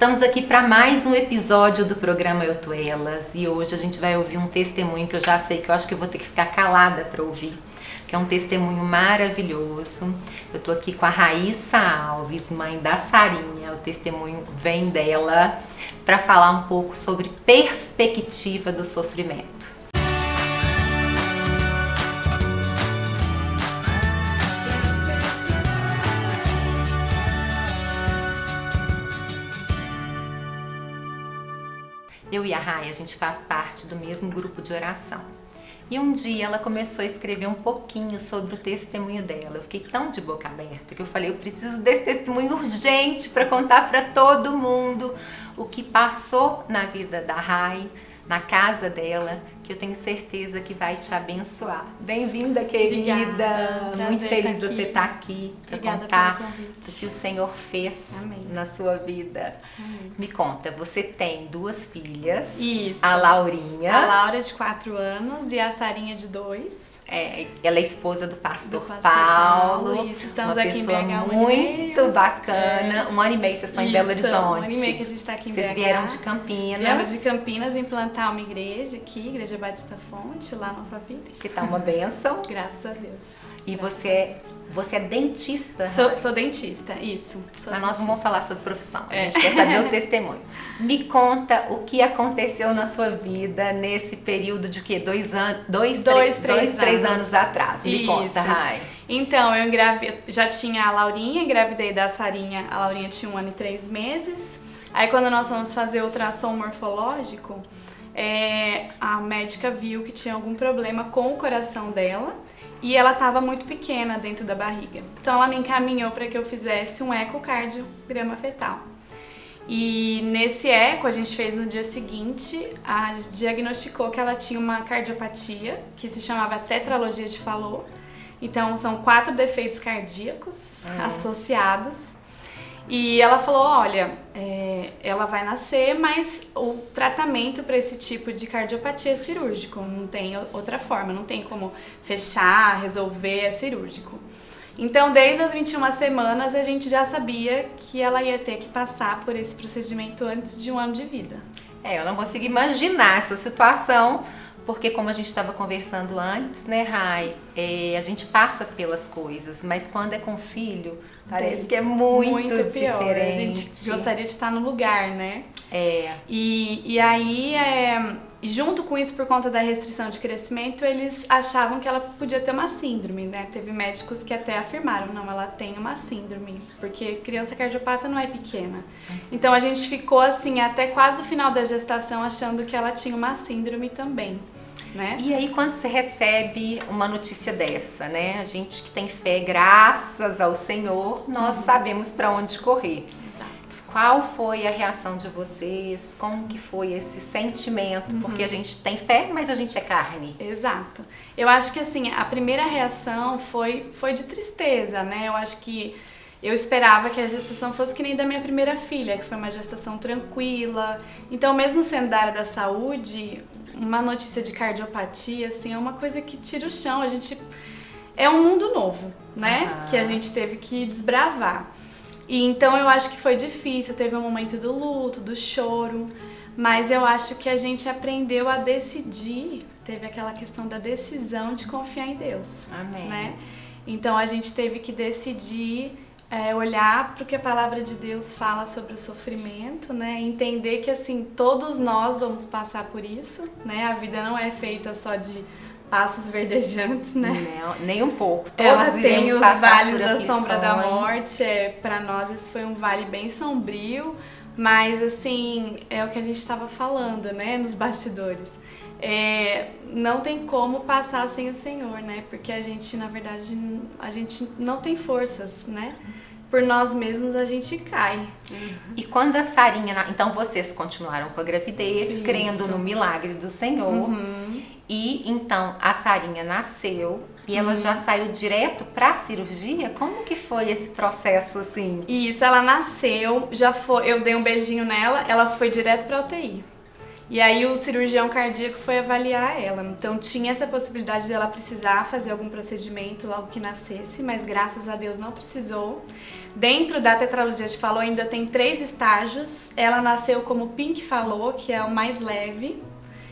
Estamos aqui para mais um episódio do programa Eu Tô Elas e hoje a gente vai ouvir um testemunho que eu já sei que eu acho que eu vou ter que ficar calada para ouvir, que é um testemunho maravilhoso. Eu tô aqui com a Raíssa Alves, mãe da Sarinha. O testemunho vem dela para falar um pouco sobre perspectiva do sofrimento. Eu e a Rai, a gente faz parte do mesmo grupo de oração. E um dia ela começou a escrever um pouquinho sobre o testemunho dela. Eu fiquei tão de boca aberta que eu falei, eu preciso desse testemunho urgente para contar para todo mundo o que passou na vida da Rai, na casa dela, que eu tenho certeza que vai te abençoar. Bem-vinda, querida! Obrigada. Muito feliz de você estar aqui para contar do que o Senhor fez na sua vida. Amém. Me conta, você tem duas filhas. Isso. A Laurinha. A Laura de 4 anos e a Sarinha de 2. Ela é esposa do pastor Paulo. Isso, estamos uma aqui em pessoa BH. Muito bacana. Um ano e meio vocês estão em Belo Horizonte. Um ano e meio que a gente está aqui em BH. Vocês vieram de Campinas. Viemos de Campinas implantar uma igreja aqui, Igreja Batista Fonte, lá no Alphaville. Que tá uma bênção. Graças a Deus. E você é dentista? Sou dentista, isso. Mas nós não vamos falar sobre profissão, a gente quer saber o testemunho. Me conta o que aconteceu na sua vida nesse período de quê? 2 anos, 3 anos atrás. Me conta, Rai. Então, eu já tinha a Laurinha, engravidei da Sarinha, a Laurinha tinha 1 ano e 3 meses. Aí quando nós fomos fazer o ultrassom morfológico, a médica viu que tinha algum problema com o coração dela e ela estava muito pequena dentro da barriga. Então ela me encaminhou para que eu fizesse um ecocardiograma fetal. E nesse eco a gente fez no dia seguinte, diagnosticou que ela tinha uma cardiopatia que se chamava tetralogia de Fallot. Então são 4 defeitos cardíacos associados. E ela falou, olha, ela vai nascer, mas o tratamento para esse tipo de cardiopatia é cirúrgico, não tem outra forma, não tem como fechar, resolver, é cirúrgico. Então, desde as 21 semanas, a gente já sabia que ela ia ter que passar por esse procedimento antes de 1 ano de vida. Eu não consigo imaginar essa situação, porque como a gente estava conversando antes, né, Rai, a gente passa pelas coisas, mas quando é com filho, parece que é muito pior. diferente. A gente gostaria de estar no lugar, né? E aí, junto com isso, por conta da restrição de crescimento, eles achavam que ela podia ter uma síndrome, né? Teve médicos que até afirmaram, não, ela tem uma síndrome, porque criança cardiopata não é pequena. Então a gente ficou assim, até quase o final da gestação, achando que ela tinha uma síndrome também. Né? E aí quando você recebe uma notícia dessa, né? A gente que tem fé, graças ao Senhor, nós sabemos para onde correr. Exato. Qual foi a reação de vocês? Como que foi esse sentimento? Porque a gente tem fé, mas a gente é carne. Exato. Eu acho que assim, a primeira reação foi de tristeza, né? Eu acho que eu esperava que a gestação fosse que nem da minha primeira filha, que foi uma gestação tranquila. Então, mesmo sendo da área da saúde, uma notícia de cardiopatia, assim, é uma coisa que tira o chão. É um mundo novo, né? Que a gente teve que desbravar. E então eu acho que foi difícil, teve um momento do luto, do choro, mas eu acho que a gente aprendeu a decidir, teve aquela questão da decisão de confiar em Deus. Amém. Né? Então a gente teve que decidir olhar para o que a palavra de Deus fala sobre o sofrimento, né? Entender que assim todos nós vamos passar por isso, né? A vida não é feita só de passos verdejantes, né? Não, nem um pouco. Ela tem os vales da aflições. sombra da morte. Para nós esse foi um vale bem sombrio, mas assim é o que a gente estava falando, né? Nos bastidores. Não tem como passar sem o Senhor, né? Porque a gente, na verdade, a gente não tem forças, né? Por nós mesmos a gente cai. E quando a Sarinha... Então vocês continuaram com a gravidez, crendo no milagre do Senhor. E então a Sarinha nasceu e ela já saiu direto pra cirurgia? Como que foi esse processo assim? Isso, ela nasceu, eu dei um beijinho nela, ela foi direto pra UTI. E aí o cirurgião cardíaco foi avaliar ela. Então tinha essa possibilidade de ela precisar fazer algum procedimento logo que nascesse, mas graças a Deus não precisou. Dentro da tetralogia de Fallot ainda tem 3 estágios. Ela nasceu como Pink Fallot, que é o mais leve.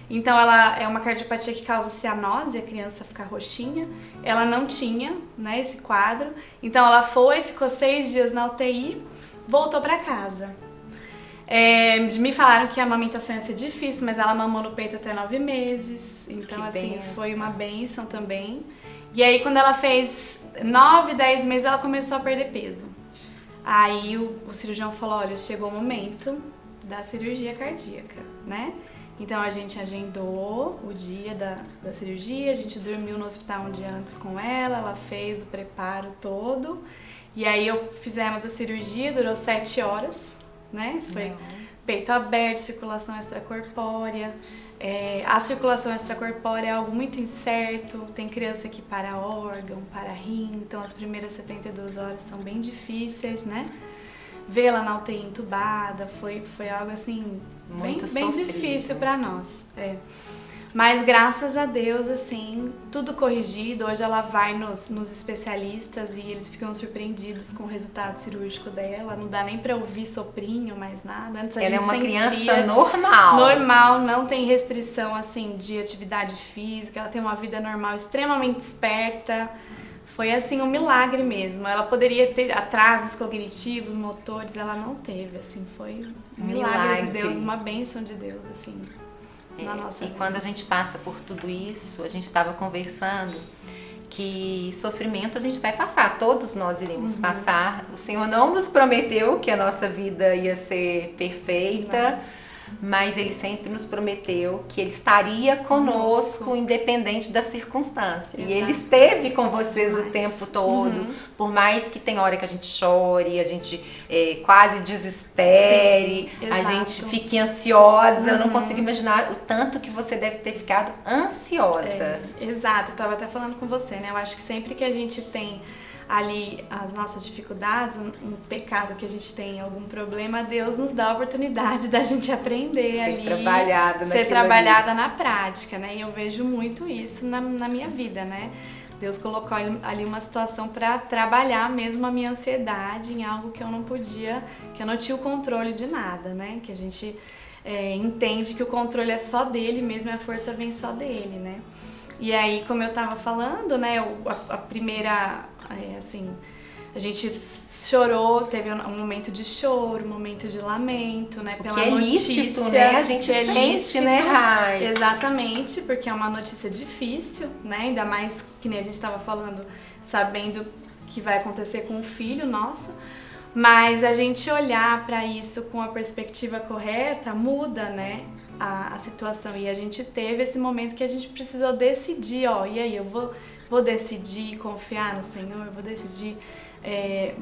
Então ela é uma cardiopatia que causa cianose, a criança fica roxinha. Ela não tinha, né, esse quadro. Então ela ficou 6 dias na UTI, voltou para casa. Me falaram que a amamentação ia ser difícil, mas ela mamou no peito até 9 meses. Então, assim, foi uma bênção também. E aí, quando ela fez 9, 10 meses, ela começou a perder peso. Aí o cirurgião falou, olha, chegou o momento da cirurgia cardíaca, né? Então a gente agendou o dia da cirurgia, a gente dormiu no hospital um dia antes com ela fez o preparo todo. E aí fizemos a cirurgia, durou 7 horas, né? Foi peito aberto, circulação extracorpórea. A circulação extracorpórea é algo muito incerto, tem criança que para órgão, para rim, então as primeiras 72 horas são bem difíceis, né? Vê-la na UTI entubada foi algo assim bem difícil para nós. Mas graças a Deus, assim, tudo corrigido. Hoje ela vai nos especialistas e eles ficam surpreendidos com o resultado cirúrgico dela. Não dá nem pra ouvir soprinho, mais nada. Antes a gente é uma sentia criança normal. Normal, não tem restrição, assim, de atividade física. Ela tem uma vida normal, extremamente esperta. Foi, assim, um milagre mesmo. Ela poderia ter atrasos cognitivos, motores, ela não teve, assim. Foi um milagre de Deus, uma bênção de Deus, assim. E quando a gente passa por tudo isso, a gente estava conversando que sofrimento a gente vai passar, todos nós iremos passar. O Senhor não nos prometeu que a nossa vida ia ser perfeita, mas Ele sempre nos prometeu que Ele estaria conosco, independente da circunstância. Exato. E Ele esteve com vocês o tempo todo, por mais que tem hora que a gente chore, a gente quase desespere, a gente fique ansiosa. Eu não consigo imaginar o tanto que você deve ter ficado ansiosa. Exato, eu estava até falando com você, né? Eu acho que sempre que a gente tem ali as nossas dificuldades, um pecado que a gente tem, algum problema, Deus nos dá a oportunidade da gente aprender ser trabalhada na prática, né? E eu vejo muito isso na minha vida, né? Deus colocou ali uma situação para trabalhar mesmo a minha ansiedade em algo que eu não podia, que eu não tinha o controle de nada, né? Que a gente entende que o controle é só dele mesmo e a força vem só dele, né? E aí, como eu tava falando, né, a primeira, assim, a gente chorou, teve um momento de choro, um momento de lamento, né, pela notícia. Lícito, né? A gente sente, né, Rai? Exatamente, porque é uma notícia difícil, né, ainda mais que nem a gente tava falando, sabendo que vai acontecer com um filho nosso. Mas a gente olhar para isso com a perspectiva correta muda, né, a situação. E a gente teve esse momento que a gente precisou decidir, e aí eu vou decidir confiar no Senhor, vou decidir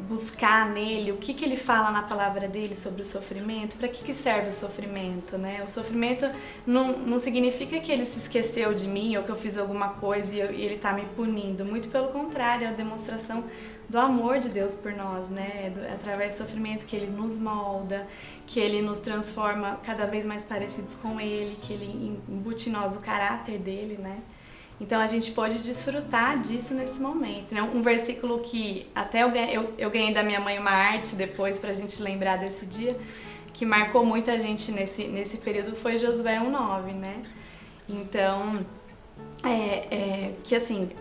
buscar nele o que Ele fala na palavra dele sobre o sofrimento, para que serve o sofrimento, né? O sofrimento não significa que Ele se esqueceu de mim ou que eu fiz alguma coisa e Ele está me punindo, muito pelo contrário, é a demonstração do amor de Deus por nós, né? Através do sofrimento que Ele nos molda, que Ele nos transforma cada vez mais parecidos com Ele, que Ele embute em nós o caráter dele, né? Então a gente pode desfrutar disso nesse momento, né? Um versículo que até eu ganhei da minha mãe uma arte depois pra gente lembrar desse dia, que marcou muito a gente nesse período, foi Josué 1:9, né? Então, que assim,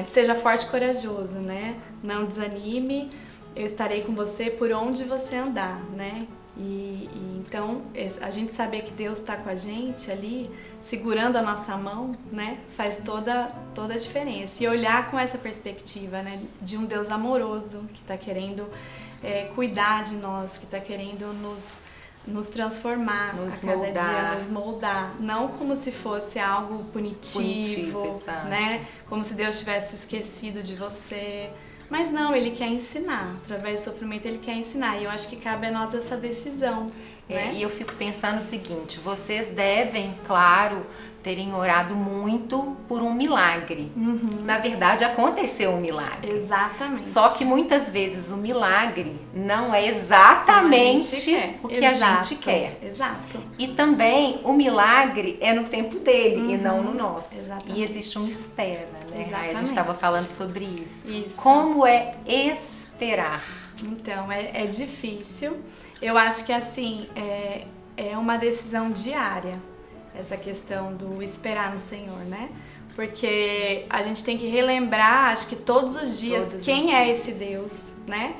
seja forte e corajoso, né? Não desanime, eu estarei com você por onde você andar, né? E então, a gente saber que Deus está com a gente ali, segurando a nossa mão, né, faz toda a diferença. E olhar com essa perspectiva, né, de um Deus amoroso que está querendo cuidar de nós, que está querendo nos transformar a cada dia, nos moldar. Não como se fosse algo punitivo, né, como se Deus tivesse esquecido de você. Mas não, Ele quer ensinar. Através do sofrimento Ele quer ensinar. E eu acho que cabe a nós essa decisão. né? E eu fico pensando o seguinte, vocês devem, claro, terem orado muito por um milagre. Na verdade, aconteceu um milagre. Exatamente. Só que muitas vezes o milagre não é exatamente o que a gente quer. Exato. E também o milagre é no tempo dele e não no nosso. Exatamente. E existe uma espera, né? Exatamente. Aí a gente estava falando sobre isso. Isso. Como é esperar? Então, é difícil. Eu acho que assim, é uma decisão diária, essa questão do esperar no Senhor, né? Porque a gente tem que relembrar, acho que todos os dias, quem é esse Deus, né?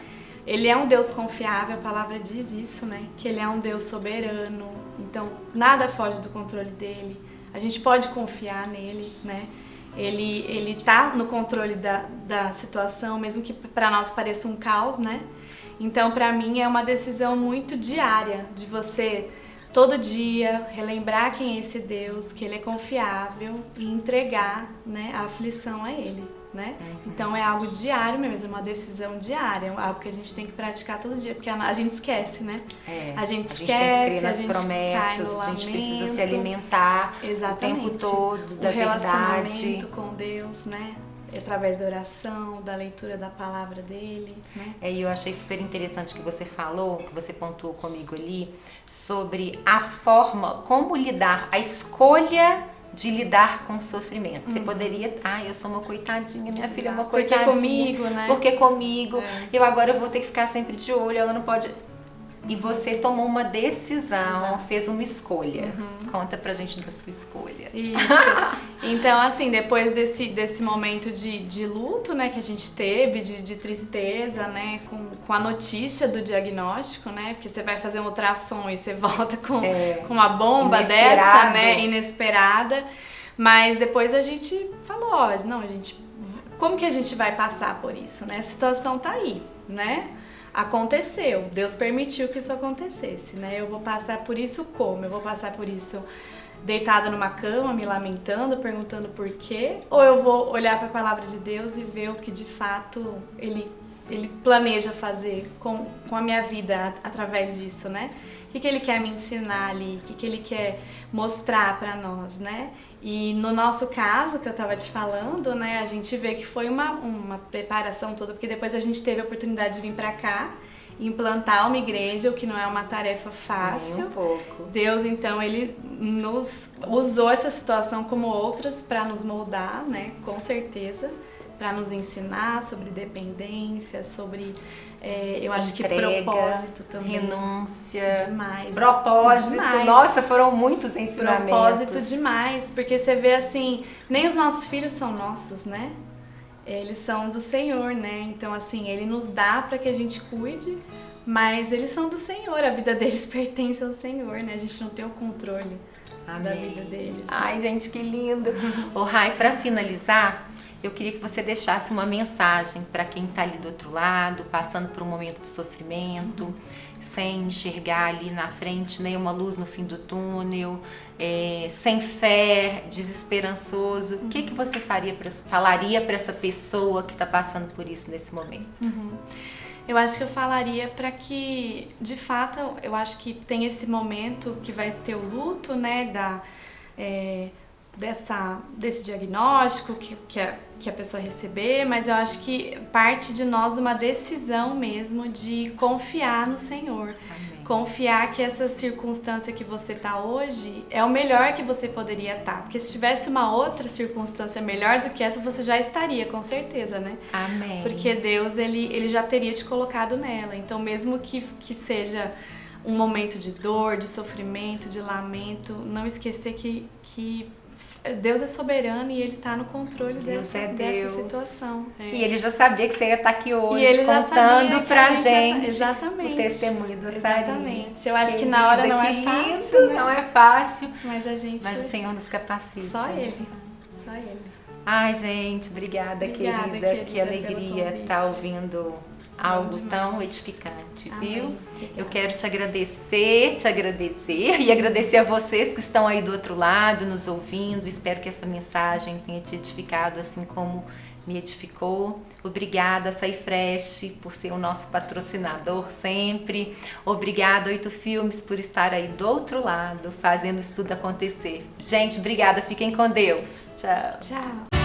Ele é um Deus confiável, a palavra diz isso, né? Que ele é um Deus soberano, então nada foge do controle dele. A gente pode confiar nele, né? Ele tá no controle da situação, mesmo que para nós pareça um caos, né? Então, para mim, é uma decisão muito diária de você, todo dia, relembrar quem é esse Deus, que ele é confiável e entregar, né, a aflição a ele, né? Então, é algo diário mesmo, é uma decisão diária, algo que a gente tem que praticar todo dia, porque a gente esquece, né? A gente esquece, tem que crer nas a gente promessas, cai no a gente precisa lamento. se alimentar Exatamente. o tempo todo da o relacionamento verdade. com Deus, né? Através da oração, da leitura da palavra dele, né? E eu achei super interessante que você falou, que você pontuou comigo ali, sobre a forma, como lidar, a escolha de lidar com o sofrimento. Você poderia, eu sou uma coitadinha, minha filha é uma coitadinha. Porque comigo, né? Porque comigo, eu agora vou ter que ficar sempre de olho, ela não pode... E você tomou uma decisão, fez uma escolha. Conta pra gente da sua escolha. Isso. Então, assim, depois desse momento de luto, né, que a gente teve, de tristeza, né, com a notícia do diagnóstico, né, porque você vai fazer um ultrassom e você volta com uma bomba dessa, né, inesperada. Mas depois a gente falou, como que a gente vai passar por isso, né? A situação tá aí, né? Aconteceu, Deus permitiu que isso acontecesse, né? Eu vou passar por isso como? Eu vou passar por isso deitada numa cama, me lamentando, perguntando por quê? Ou eu vou olhar para a palavra de Deus e ver o que de fato Ele planeja fazer com a minha vida através disso, né? O que Ele quer me ensinar ali, o que Ele quer mostrar para nós, né? E no nosso caso, que eu estava te falando, né, a gente vê que foi uma preparação toda, porque depois a gente teve a oportunidade de vir para cá, implantar uma igreja, o que não é uma tarefa fácil. Nem um pouco. Deus, então, ele nos usou essa situação como outras para nos moldar, né, com certeza, para nos ensinar sobre dependência, sobre... eu acho que propósito também. Renúncia. Demais. Propósito. Demais. Nossa, foram muitos ensinamentos. Propósito demais. Porque você vê assim, nem os nossos filhos são nossos, né? Eles são do Senhor, né? Então, assim, Ele nos dá para que a gente cuide, mas eles são do Senhor. A vida deles pertence ao Senhor, né? A gente não tem o controle da vida deles. Né? Ai, gente, que lindo. Rai, para finalizar... Eu queria que você deixasse uma mensagem para quem está ali do outro lado, passando por um momento de sofrimento, sem enxergar ali na frente nenhuma luz no fim do túnel, sem fé, desesperançoso. O que você falaria para essa pessoa que está passando por isso nesse momento? Eu acho que eu falaria para que, de fato, eu acho que tem esse momento que vai ter o luto, né, desse diagnóstico que a pessoa receber, mas eu acho que parte de nós uma decisão mesmo de confiar no Senhor. Amém. Confiar que essa circunstância que você está hoje é o melhor que você poderia estar. Porque se tivesse uma outra circunstância melhor do que essa, você já estaria, com certeza, né? Amém. Porque Deus, ele já teria te colocado nela. Então, mesmo que seja um momento de dor, de sofrimento, de lamento, não esquecer que Deus é soberano e Ele está no controle dessa situação. E Ele já sabia que você ia estar aqui hoje, e ele contando pra gente exatamente, o testemunho da Sarinha. Exatamente. Eu acho que na hora não é fácil, né? Não é fácil, mas o Senhor nos capacita. Só Ele. Ai, gente, obrigada, querida. Que alegria estar ouvindo algo tão edificante, Amém. Viu? Eu quero te agradecer e agradecer a vocês que estão aí do outro lado, nos ouvindo. Espero que essa mensagem tenha te edificado, assim como me edificou. Obrigada, Saifresh, por ser o nosso patrocinador sempre. Obrigada, 8 Filmes, por estar aí do outro lado, fazendo isso tudo acontecer. Gente, obrigada. Fiquem com Deus. Tchau. Tchau.